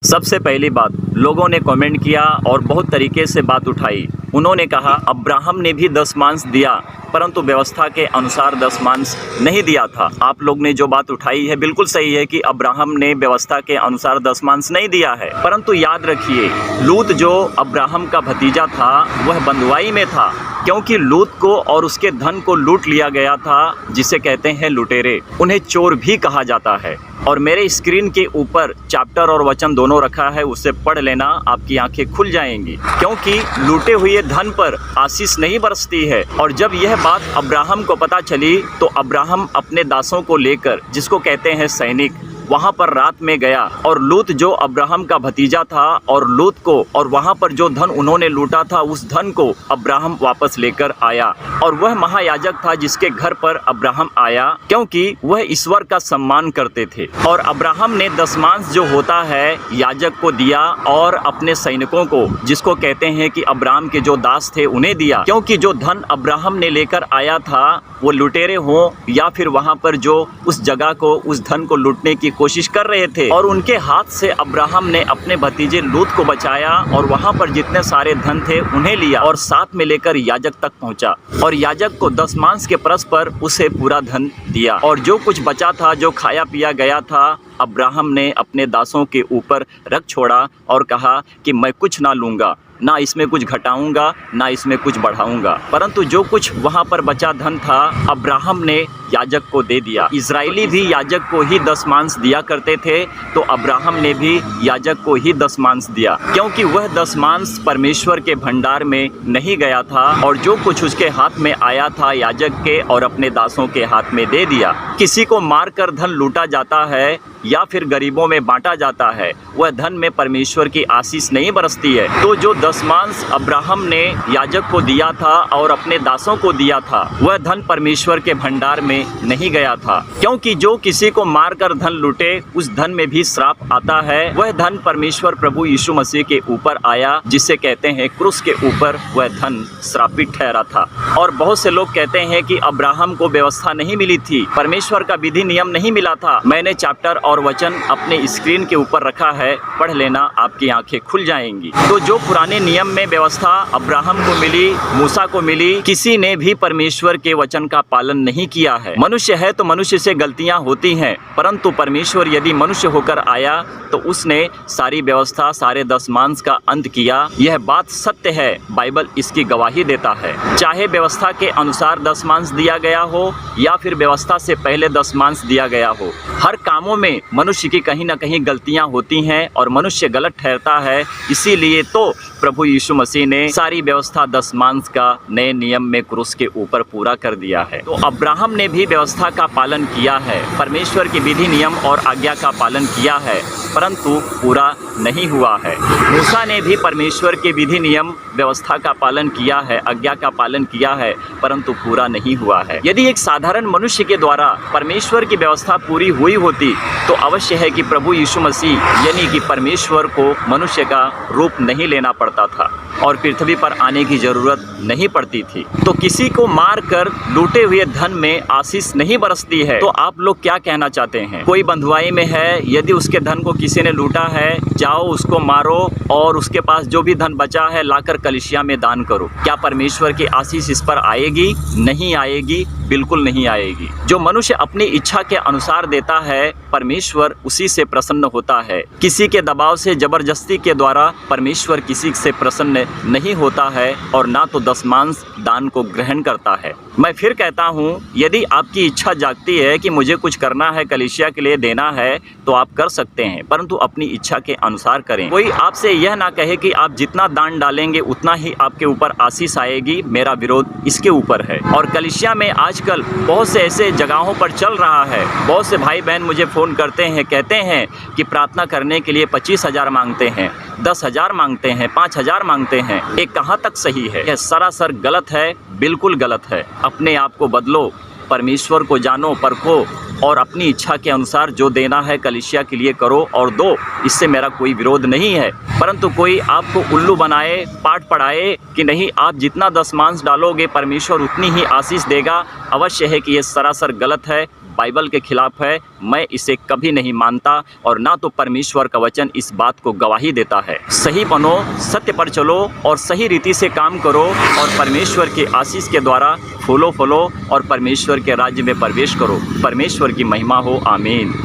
सबसे पहली बात, लोगों ने कमेंट किया और बहुत तरीके से बात उठाई। उन्होंने कहा अब्राहम ने भी 10 मांस दिया, परंतु व्यवस्था के अनुसार 10 मांस नहीं दिया था। आप लोग ने जो बात उठाई है बिल्कुल सही है कि अब्राहम ने व्यवस्था के अनुसार 10 मांस नहीं दिया है, परंतु याद रखिए लूत जो अब्राहम का भतीजा था वह बंधुआई में था, क्योंकि लूत को और उसके धन को लूट लिया गया था, जिसे कहते हैं लुटेरे। उन्हें चोर भी कहा जाता है। और मेरे स्क्रीन के ऊपर चैप्टर और वचन दोनों रखा है, उसे पढ़ लेना, आपकी आंखें खुल जाएंगी। क्योंकि लूटे हुए धन पर आशीष नहीं बरसती है। और जब यह बात अब्राहम को पता चली तो अब्राहम अपने दासों को लेकर, जिसको कहते हैं सैनिक, वहाँ पर रात में गया। और लूत जो अब्राहम का भतीजा था और लूत को और वहाँ पर जो धन उन्होंने लूटा था उस धन को अब्राहम वापस लेकर आया। और वह महायाजक था जिसके घर पर अब्राहम आया, क्योंकि वह ईश्वर का सम्मान करते थे। और अब्राहम ने 10 मांस जो होता है याजक को दिया और अपने सैनिकों को, जिसको कहते हैं कि अब्राहम के जो दास थे, उन्हें दिया। क्योंकि जो धन अब्राहम ने लेकर आया था वो लुटेरे हों या फिर वहाँ पर जो उस जगह को, उस धन को लूटने की कोशिश कर रहे थे, और उनके हाथ से अब्राहम ने अपने भतीजे लूत को बचाया और वहाँ पर जितने सारे धन थे उन्हें लिया और साथ में लेकर याजक तक पहुँचा। और याजक को 10 मांस के परस पर उसे पूरा धन दिया। और जो कुछ बचा था, जो खाया पिया गया था, अब्राहम ने अपने दासों के ऊपर रख छोड़ा और कहा कि मैं कुछ ना लूँगा, ना इसमें कुछ घटाऊंगा, ना इसमें कुछ बढ़ाऊंगा। परंतु जो कुछ वहाँ पर बचा धन था अब्राहम ने याजक को दे दिया। इजरायली भी याजक को ही 10 मांस दिया करते थे, तो अब्राहम ने भी याजक को ही 10 मांस दिया, क्योंकि वह 10 मांस परमेश्वर के भंडार में नहीं गया था और जो कुछ उसके हाथ में आया था याजक के और अपने दासों के हाथ में दे दिया। किसी को मारकर धन लूटा जाता है या फिर गरीबों में बांटा जाता है, वह धन में परमेश्वर की आशीष नहीं बरसती है। तो जो 10 मांस अब्राहम ने याजक को दिया था और अपने दासों को दिया था, वह धन परमेश्वर के भंडार में नहीं गया था। क्योंकि जो किसी को मारकर धन लूटे उस धन में भी श्राप आता है। वह धन परमेश्वर प्रभु यीशु मसीह के ऊपर आया, जिसे कहते हैं क्रूस के ऊपर वह धन श्रापित ठहरा था। और बहुत से लोग कहते हैं कि अब्राहम को व्यवस्था नहीं मिली थी, परमेश्वर का विधि नियम नहीं मिला था। मैंने चैप्टर और वचन अपने स्क्रीन के ऊपर रखा है, पढ़ लेना, आपकी आंखें खुल जाएंगी। तो जो पुराने नियम में व्यवस्था अब्राहम को मिली, मूसा को मिली, किसी ने भी परमेश्वर के वचन का पालन नहीं किया है। मनुष्य है तो मनुष्य से गलतियां होती हैं, परंतु परमेश्वर यदि मनुष्य होकर आया तो उसने सारी व्यवस्था, सारे 10 मांस का अंत किया। यह बात सत्य है, बाइबल इसकी गवाही देता है। चाहे व्यवस्था के अनुसार 10 मांस दिया गया हो या फिर व्यवस्था से पहले 10 मांस दिया गया हो, हर कामों में मनुष्य की कहीं ना कहीं गलतियां होती हैं और मनुष्य गलत ठहरता है। इसीलिए तो प्रभु यीशु मसीह ने सारी व्यवस्था 10 मांस का नए नियम में क्रूस के ऊपर पूरा कर दिया है। तो अब्राहम ने भी व्यवस्था का पालन किया है, परमेश्वर की विधि नियम और आज्ञा का पालन किया है, परंतु पूरा नहीं हुआ है। मूसा ने भी परमेश्वर के विधि नियम, व्यवस्था का पालन किया है, आज्ञा का पालन किया है, परंतु पूरा नहीं हुआ है। यदि एक साधारण मनुष्य के द्वारा परमेश्वर की व्यवस्था पूरी हुई होती तो अवश्य है कि प्रभु यीशु मसीह यानी कि परमेश्वर को मनुष्य का रूप नहीं लेना पड़ता था और पृथ्वी पर आने की जरूरत नहीं पड़ती थी। तो किसी को मारकर लूटे हुए धन में आशीष नहीं बरसती है। तो आप लोग क्या कहना चाहते हैं? कोई बंधुआई में है, यदि उसके धन को किसी ने लूटा है, जाओ उसको मारो और उसके पास जो भी धन बचा है लाकर कलीसिया में दान करो। क्या परमेश्वर की आशीष इस पर आएगी? नहीं आएगी, बिल्कुल नहीं आएगी। जो मनुष्य अपनी इच्छा के अनुसार देता है, परमेश्वर उसी से प्रसन्न होता है। किसी के दबाव से, जबरदस्ती के द्वारा परमेश्वर किसी से प्रसन्न नहीं होता है और ना तो 10 मांस दान को ग्रहण करता है। मैं फिर कहता हूँ, यदि आपकी इच्छा जागती है कि मुझे कुछ करना है, कलीसिया के लिए देना है, तो आप कर सकते हैं, परंतु अपनी इच्छा के अनुसार करें। कोई आपसे यह ना कहे कि आप जितना दान डालेंगे उतना ही आपके ऊपर आशीष आएगी, मेरा विरोध इसके ऊपर है। और कलीसिया में आजकल बहुत से ऐसे जगहों पर चल रहा है, बहुत से भाई बहन मुझे फ़ोन करते हैं, कहते हैं कि प्रार्थना करने के लिए 25,000 मांगते हैं, 10,000 मांगते हैं, 5,000 मांगते हैं। ये कहाँ तक सही है? यह सरासर गलत है, बिल्कुल गलत है। अपने आप को बदलो, परमेश्वर को जानो, परखो और अपनी इच्छा के अनुसार जो देना है कलीसिया के लिए करो और दो। इससे मेरा कोई विरोध नहीं है, परंतु कोई आपको उल्लू बनाए, पाठ पढ़ाए कि नहीं आप जितना 10 मांस डालोगे परमेश्वर उतनी ही आशीष देगा, अवश्य है कि ये सरासर गलत है, बाइबल के खिलाफ है, मैं इसे कभी नहीं मानता और ना तो परमेश्वर का वचन इस बात को गवाही देता है। सही बनो, सत्य पर चलो और सही रीति से काम करो और परमेश्वर की आशीष के द्वारा फूलो फलो और परमेश्वर के राज्य में प्रवेश करो। परमेश्वर की महिमा हो। आमीन।